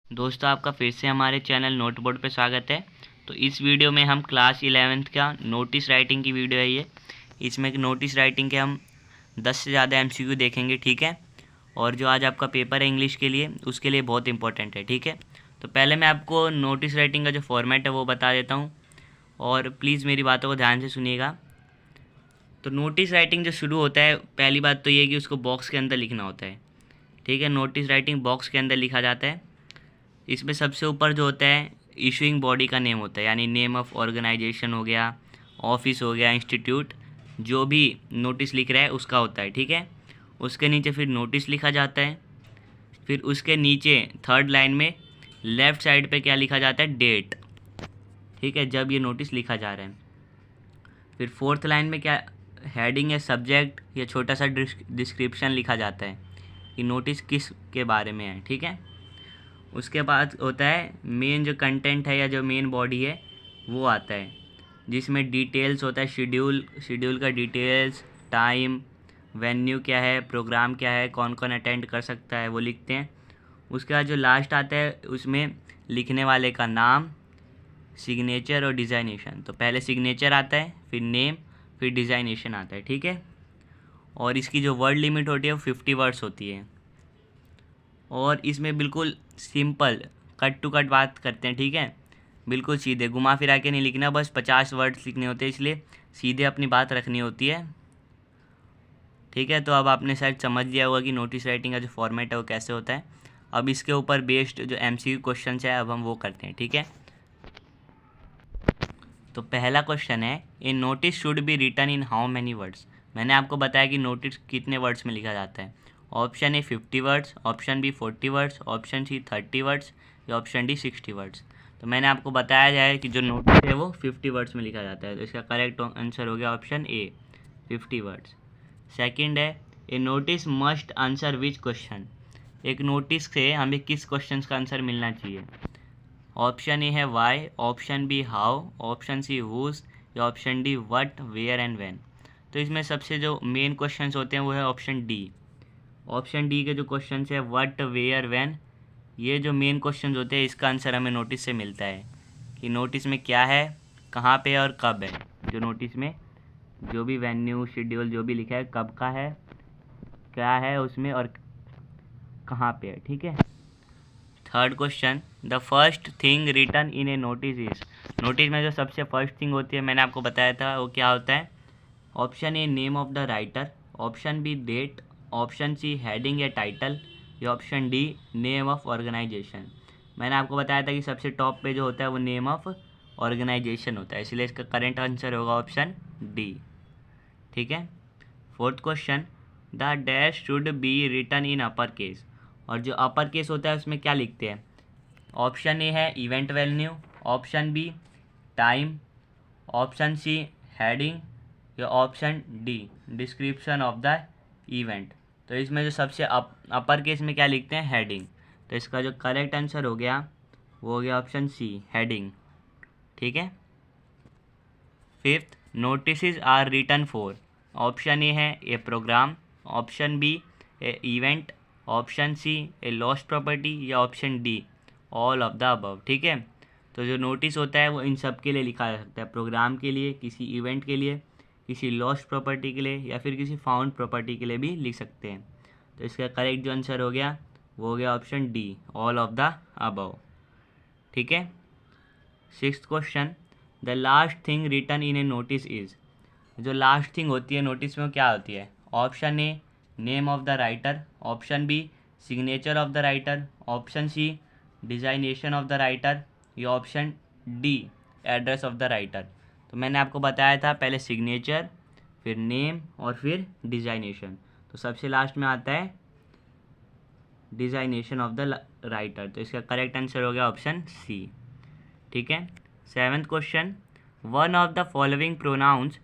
दोस्तों, आपका फिर से हमारे चैनल नोटबोर्ड पे स्वागत है। तो इस वीडियो में हम क्लास 11th का नोटिस राइटिंग की वीडियो है ये। इसमें नोटिस राइटिंग के हम 10 से ज़्यादा एमसीक्यू देखेंगे, ठीक है। और जो आज आपका पेपर है इंग्लिश के लिए, उसके लिए बहुत इंपॉर्टेंट है, ठीक है। तो पहले मैं आपको नोटिस राइटिंग का जो फॉर्मेट है वो बता देता हूँ, और प्लीज़ मेरी बातों को ध्यान से सुनिएगा। तो नोटिस राइटिंग जो शुरू होता है, पहली बात तो ये है कि उसको बॉक्स के अंदर लिखना होता है, ठीक है। नोटिस राइटिंग बॉक्स के अंदर लिखा जाता है। इसमें सबसे ऊपर जो होता है इशूइंग बॉडी का नेम होता है, यानी नेम ऑफ ऑर्गेनाइजेशन हो गया, ऑफिस हो गया, इंस्टीट्यूट, जो भी नोटिस लिख रहा है उसका होता है, ठीक है। उसके नीचे फिर नोटिस लिखा जाता है। फिर उसके नीचे थर्ड लाइन में लेफ़्ट साइड पे क्या लिखा जाता है, डेट, ठीक है, जब ये नोटिस लिखा जा रहा है। फिर फोर्थ लाइन में क्या हेडिंग या सब्जेक्ट या छोटा सा डिस्क्रिप्शन लिखा जाता है कि नोटिस किस के बारे में है, ठीक है। उसके बाद होता है मेन जो कंटेंट है या जो मेन बॉडी है वो आता है, जिसमें डिटेल्स होता है, शेड्यूल का डिटेल्स, टाइम, वेन्यू क्या है, प्रोग्राम क्या है, कौन कौन अटेंड कर सकता है वो लिखते हैं। उसके बाद जो लास्ट आता है उसमें लिखने वाले का नाम, सिग्नेचर और डिज़ाइनेशन। तो पहले सिग्नेचर आता है, फिर नेम, फिर डिज़ाइनेशन आता है, ठीक है। और इसकी जो वर्ड लिमिट होती है वो 50 वर्ड्स होती है। और इसमें बिल्कुल सिंपल कट टू कट बात करते हैं, ठीक है। बिल्कुल सीधे, घुमा फिरा के नहीं लिखना, बस 50 वर्ड्स लिखने होते हैं, इसलिए सीधे अपनी बात रखनी होती है, ठीक है। तो अब आपने शायद समझ लिया होगा कि नोटिस राइटिंग का जो फॉर्मेट है वो कैसे होता है। अब इसके ऊपर बेस्ड जो एमसीक्यू क्वेश्चन है अब हम वो करते हैं, ठीक है। तो पहला क्वेश्चन है, a notice should be written in how many words. मैंने आपको बताया कि नोटिस कितने वर्ड्स में लिखा जाता है। Option A 50 words, option B 40 words, option C 30 words, या ऑप्शन डी 60 वर्ड्स। तो मैंने आपको बताया जाए कि जो नोटिस है वो 50 वर्ड्स में लिखा जाता है, तो इसका करेक्ट आंसर हो गया ऑप्शन ए, 50 वर्ड्स। सेकेंड है, a notice must answer which question. एक नोटिस से हमें किस क्वेश्चन का आंसर मिलना चाहिए। ऑप्शन ए है why, option B how, option C whose, या option D what, where and when. तो इसमें सबसे जो मेन क्वेश्चंस होते हैं वो है ऑप्शन डी। ऑप्शन डी के जो क्वेश्चंस है व्हाट, वेयर, व्हेन, ये जो मेन क्वेश्चंस होते हैं इसका आंसर हमें नोटिस से मिलता है कि नोटिस में क्या है, कहाँ पे और कब है। जो नोटिस में जो भी वेन्यू, शेड्यूल जो भी लिखा है, कब का है, क्या है उसमें, और कहाँ पे है, ठीक है। Third question, the first thing written in a notice is. Notice में जो सबसे फर्स्ट थिंग होती है मैंने आपको बताया था वो क्या होता है। Option A name of the writer, option B date, option C heading या टाइटल, या option D name of organisation. मैंने आपको बताया था कि सबसे टॉप पे जो होता है वो नेम ऑफ ऑर्गेनाइजेशन होता है, इसलिए इसका करेंट आंसर होगा ऑप्शन डी, ठीक है। Fourth question, the dash should be written in upper case. और जो अपर केस होता है उसमें क्या लिखते हैं। ऑप्शन ए है event venue, option B time, option C heading, या option D description of the event. तो इसमें जो सबसे अपर केस में क्या लिखते हैं, हेडिंग। तो इसका जो करेक्ट आंसर हो गया वो हो गया ऑप्शन सी, हेडिंग, ठीक है। Fifth, notice are written for. Option A है a programme, option B a event, option C a lost property, या option D all of the above, ठीक है। तो जो नोटिस होता है वो इन सब के लिए लिखा जा सकता है, प्रोग्राम के लिए, किसी इवेंट के लिए, किसी लॉस्ट प्रॉपर्टी के लिए, या फिर किसी फाउंड प्रॉपर्टी के लिए भी लिख सकते हैं। तो इसका करेक्ट जो आंसर हो गया वो हो गया option D, all of the above, ठीक है। Sixth question, the last thing written in a notice is. जो लास्ट थिंग होती है नोटिस में वो क्या होती है। Option A name of the writer, option B signature of the writer, option C designation of the writer, या option D address of the writer. तो मैंने आपको बताया था पहले सिग्नेचर, फिर नेम और फिर डिजाइनेशन। तो सबसे लास्ट में आता है डिजाइनेशन ऑफ द राइटर, तो इसका करेक्ट आंसर हो गया ऑप्शन सी, ठीक है। Seventh question, one of the following pronouns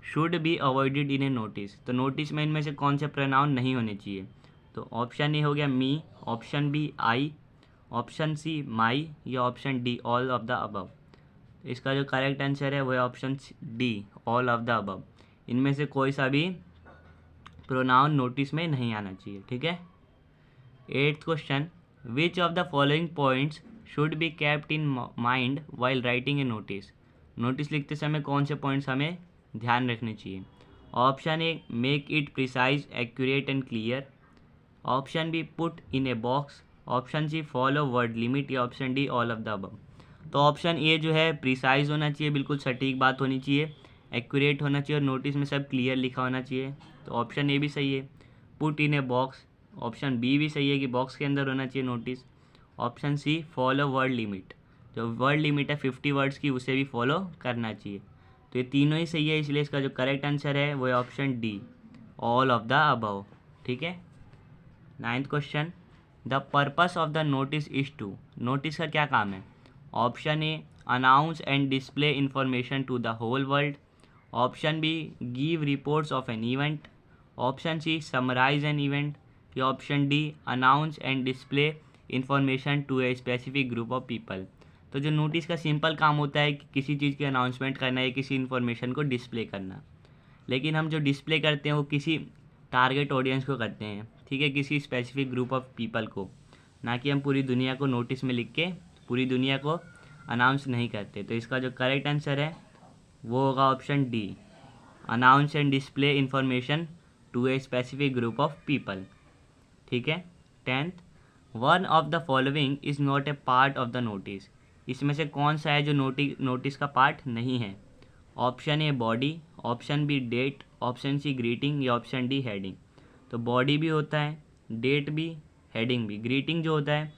should be avoided in a notice. तो नोटिस में इनमें से कौन से प्रोनाउन नहीं होने चाहिए। तो ऑप्शन ए हो गया me, option B I, option C my, या option D all of the above. इसका जो करेक्ट आंसर है वो है option D, all of the above. इनमें से कोई सा भी प्रोनाउन नोटिस में नहीं आना चाहिए, ठीक है। Eighth question, which of the following points should be kept in mind while writing a notice. Notice लिखते समय कौन से पॉइंट्स हमें ध्यान रखने चाहिए। Option A, make it precise, accurate and clear. Option B, put in a box. Option C, follow word limit. या option D, all of the above. तो ऑप्शन ए जो है प्रिसाइज होना चाहिए, बिल्कुल सटीक बात होनी चाहिए, एक्यूरेट होना चाहिए और नोटिस में सब क्लियर लिखा होना चाहिए। तो ऑप्शन ए भी सही है, put in a box. Option B भी सही है कि बॉक्स के अंदर होना चाहिए notice. Option C, follow word limit, जो वर्ड लिमिट है 50 वर्ड्स की उसे भी फॉलो करना चाहिए। तो ये तीनों ही सही है, इसलिए इसका जो करेक्ट आंसर है वो है option D, all of the above. ठीक है। 9th question, the purpose of the notice is to. Notice का क्या काम है। Option A, announce and display information to the whole world. Option B, give reports of an event. Option C, summarise an event. या option D, announce and display information to a specific group of people. तो जो notice का simple काम होता है कि किसी चीज़ की अनाउंसमेंट करना या किसी इन्फॉर्मेशन को डिस्प्ले करना, लेकिन हम जो डिस्प्ले करते हैं वो किसी टारगेट ऑडियंस को करते हैं, ठीक है, किसी स्पेसिफिक ग्रुप ऑफ पीपल को, ना कि हम पूरी दुनिया को नोटिस में लिख के पूरी दुनिया को अनाउंस नहीं करते। तो इसका जो करेक्ट आंसर है वो होगा option D, announce and display information to a specific group of people. ठीक है। 10th, one of the following is not a part of the notice. इसमें से कौन सा है जो नोटिस का पार्ट नहीं है। Option A, body. Option B, date. Option C, greeting. या ऑप्शन डी, हेडिंग। तो बॉडी भी होता है, डेट भी, हेडिंग भी। ग्रीटिंग जो होता है,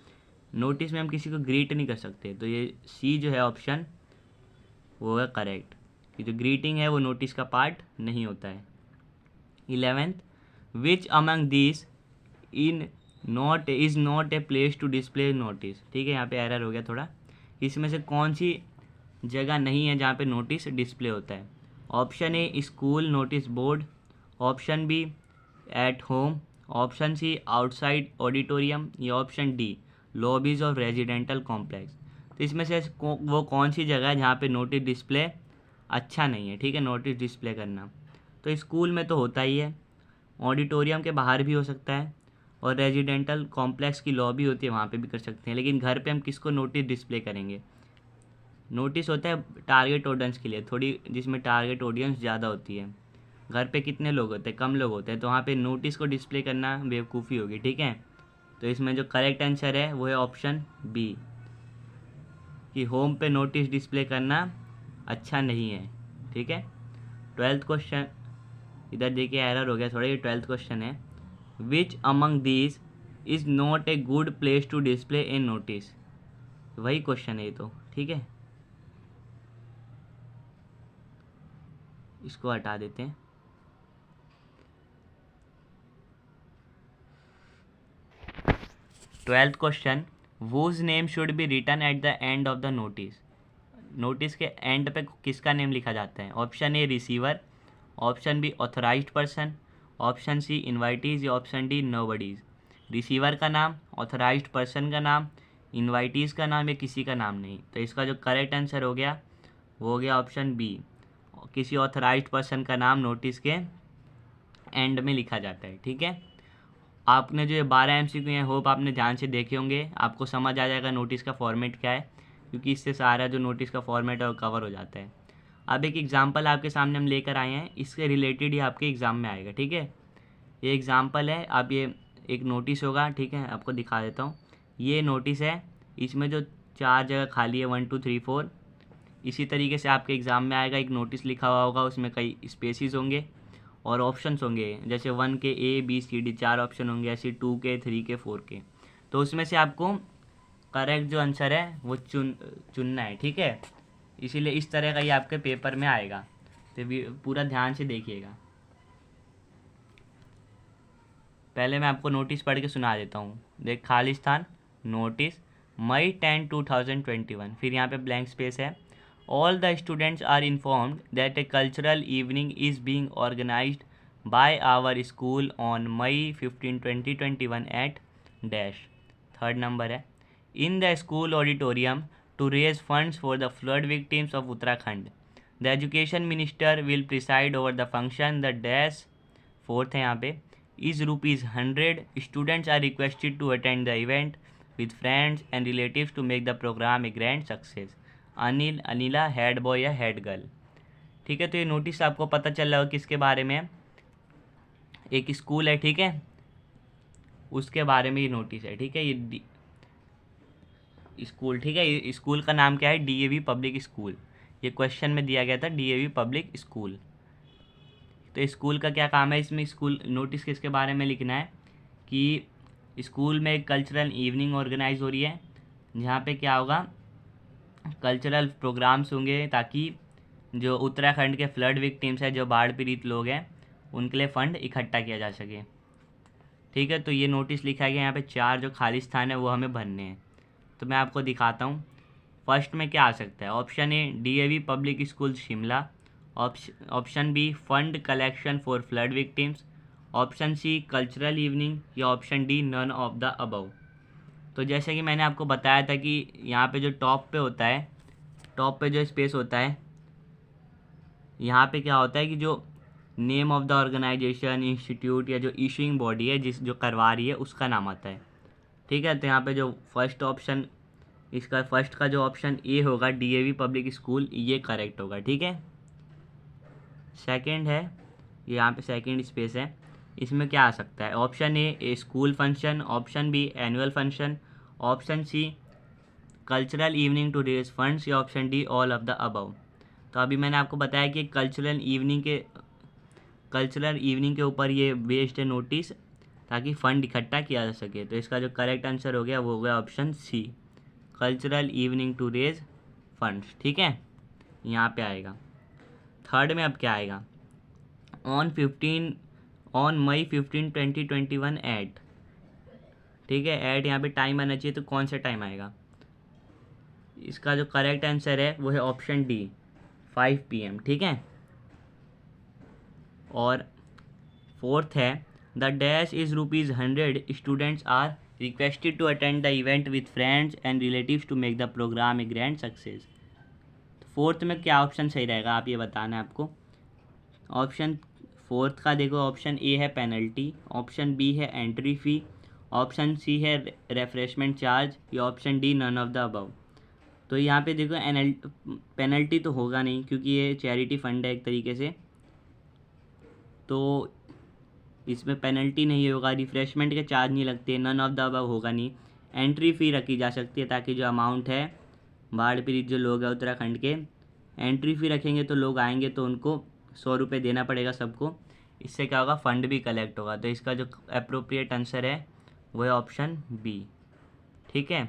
नोटिस में हम किसी को ग्रीट नहीं कर सकते, तो ये सी जो है ऑप्शन वो है करेक्ट, कि जो ग्रीटिंग है वो नोटिस का पार्ट नहीं होता है। 11th, which among this in not is not a place to display notice. ठीक है, यहाँ पे एरर हो गया थोड़ा। इसमें से कौन सी जगह नहीं है जहाँ पे नोटिस डिस्प्ले होता है। Option A, school notice board. Option B, at home. Option C, outside auditorium. या option D, lobbies of residential complex. तो इसमें से वो कौन सी जगह है जहाँ पे नोटिस डिस्प्ले अच्छा नहीं है। ठीक है, नोटिस डिस्प्ले करना तो स्कूल में तो होता ही है, ऑडिटोरियम के बाहर भी हो सकता है, और रेजिडेंटल कॉम्प्लेक्स की लॉबी होती है वहाँ पे भी कर सकते हैं। लेकिन घर पे हम किसको नोटिस डिस्प्ले करेंगे। नोटिस होता है टारगेट ऑडियंस के लिए, थोड़ी जिसमें टारगेट ऑडियंस ज़्यादा होती है। घर पे कितने लोग होते हैं, कम लोग होते हैं, तो वहाँ पे नोटिस को डिस्प्ले करना बेवकूफ़ी होगी। ठीक है, तो इसमें जो करेक्ट आंसर है वो है ऑप्शन बी, कि होम पे नोटिस डिस्प्ले करना अच्छा नहीं है। ठीक है। 12th क्वेश्चन, इधर देखिए एरर हो गया थोड़ा, ये 12th क्वेश्चन है, which among these is not a good place to display a notice. वही क्वेश्चन है ये तो। ठीक है, इसको हटा देते हैं। Twelfth question, whose name should be written at the end of the notice. Notice के एंड पे किसका नेम लिखा जाता है। Option A, receiver. Option B, authorised person. Option C, invitees. या ऑप्शन डी, नोबडीज़। रिसीवर का नाम, ऑथराइज्ड पर्सन का नाम, इन्वाइटीज़ का नाम या किसी का नाम नहीं। तो इसका जो करेक्ट आंसर हो गया वो हो गया ऑप्शन बी, किसी ऑथराइज्ड पर्सन का नाम नोटिस के एंड में लिखा जाता है। ठीक है, आपने जो ये 12 MCQ हैं होप आपने ध्यान से देखे होंगे, आपको समझ आ जाएगा नोटिस का फॉर्मेट क्या है, क्योंकि इससे सारा जो नोटिस का फॉर्मेट है वो कवर हो जाता है। अब एक एग्जांपल आपके सामने हम लेकर आए हैं, इसके रिलेटेड ही आपके एग्ज़ाम में आएगा। ठीक है, ये एग्जांपल है, आप ये एक नोटिस होगा, ठीक है, आपको दिखा देता हूँ। ये नोटिस है, इसमें जो 4 जगह खाली है 1 2 3 4, इसी तरीके से आपके एग्ज़ाम में आएगा। एक नोटिस लिखा हुआ होगा, उसमें कई स्पेसिस होंगे और ऑप्शंस होंगे, जैसे 1 के ABCD 4 ऑप्शन होंगे, ऐसे 2 के 3 के 4 के। तो उसमें से आपको करेक्ट जो आंसर है वो चुनना है। ठीक है, इसीलिए इस तरह का ये आपके पेपर में आएगा, तो पूरा ध्यान से देखिएगा। पहले मैं आपको नोटिस पढ़ के सुना देता हूँ। देख, खालिस्तान नोटिस मई 10 2021, फिर यहाँ पे ब्लैंक स्पेस है। All the students are informed that a cultural evening is being organized by our school on May 15, 2021 at dash. Third number है, in the school auditorium to raise funds for the flood victims of Uttarakhand. The education minister will preside over the function. The dash fourth है यहाँ पे, is ₹100. Students are requested to attend the event. with friends and relatives to make the program a grand success. Anil, Anila, head boy या head girl. ठीक है, तो ये notice आपको पता चल रहा होगा किसके बारे में है। एक स्कूल है, ठीक है, उसके बारे में ये नोटिस है। ठीक है, ये स्कूल, ठीक है, ये स्कूल का नाम क्या है, डीएवी पब्लिक स्कूल। ये क्वेश्चन में दिया गया था, डीएवी पब्लिक स्कूल। तो स्कूल का क्या काम है, इसमें स्कूल नोटिस किसके बारे में लिखना है कि स्कूल में एक कल्चरल इवनिंग ऑर्गेनाइज हो रही है, जहाँ पे क्या होगा, कल्चरल प्रोग्राम्स होंगे, ताकि जो उत्तराखंड के फ्लड विक्टिम्स हैं, जो बाढ़ पीड़ित लोग हैं, उनके लिए फ़ंड इकट्ठा किया जा सके। ठीक है, तो ये नोटिस लिखा गया, यहाँ पे 4 जो खाली स्थान है वो हमें भरने हैं। तो मैं आपको दिखाता हूँ। फर्स्ट में क्या आ सकता है, option A DAV public school Shimla, option B fund collection for flood victims, option C cultural evening, या option D none of the above. तो जैसे कि मैंने आपको बताया था कि यहाँ पे जो टॉप पे होता है, टॉप पे जो स्पेस होता है, यहाँ पे क्या होता है कि जो name of the organisation, institute या जो इशूइंग बॉडी है जो करवा रही है, उसका नाम आता है। ठीक है, तो यहाँ पे जो फर्स्ट ऑप्शन, इसका फर्स्ट का जो ऑप्शन ए होगा, डीएवी पब्लिक स्कूल, ये करेक्ट होगा। ठीक है, सेकंड है, यहाँ पे सेकंड स्पेस है, इसमें क्या आ सकता है, option A school function, option B annual function, option C cultural evening to raise funds, या option D all of the above. तो अभी मैंने आपको बताया कि कल्चरल इवनिंग के ऊपर ये बेस्ड है नोटिस, ताकि फ़ंड इकट्ठा किया जा सके। तो इसका जो करेक्ट आंसर हो गया वो हो गया option C, cultural evening to raise funds. ठीक है, यहाँ पे आएगा। थर्ड में अब क्या आएगा, ऑन मई 15 2021 एट। ठीक है, एट यहाँ पे टाइम आना चाहिए, तो कौन सा टाइम आएगा, इसका जो करेक्ट आंसर है वो है ऑप्शन डी 5 PM। ठीक है, और फोर्थ है the dash is ₹100 students are requested to attend the event with friends and relatives to make the programme a grand success. Fourth में क्या ऑप्शन सही रहेगा, आप ये बताना है आपको। ऑप्शन फोर्थ का देखो, ऑप्शन ए है पेनल्टी, ऑप्शन बी है एंट्री फ़ी, ऑप्शन सी है रेफ्रेशमेंट चार्ज, या option D none of the above. तो यहाँ पे देखो, पेनल्टी तो होगा नहीं, क्योंकि ये चैरिटी फंड है एक तरीके से, तो इसमें पेनल्टी नहीं होगा, रिफ्रेशमेंट के चार्ज नहीं लगते, नन ऑफ द अबव होगा नहीं। एंट्री फ़ी रखी जा सकती है, ताकि जो अमाउंट है, बाढ़ पीड़ित जो लोग हैं उत्तराखंड के, एंट्री फ़ी रखेंगे तो लोग आएंगे तो उनको 100 रुपये देना पड़ेगा सबको। इससे क्या होगा, फ़ंड भी कलेक्ट होगा। तो इसका जो अप्रोप्रिएट आंसर है वो है ऑप्शन बी। ठीक है,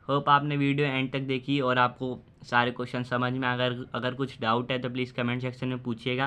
होप आपने वीडियो एंड तक देखी और आपको सारे क्वेश्चन समझ में। अगर कुछ डाउट है तो प्लीज़ कमेंट सेक्शन में पूछिएगा।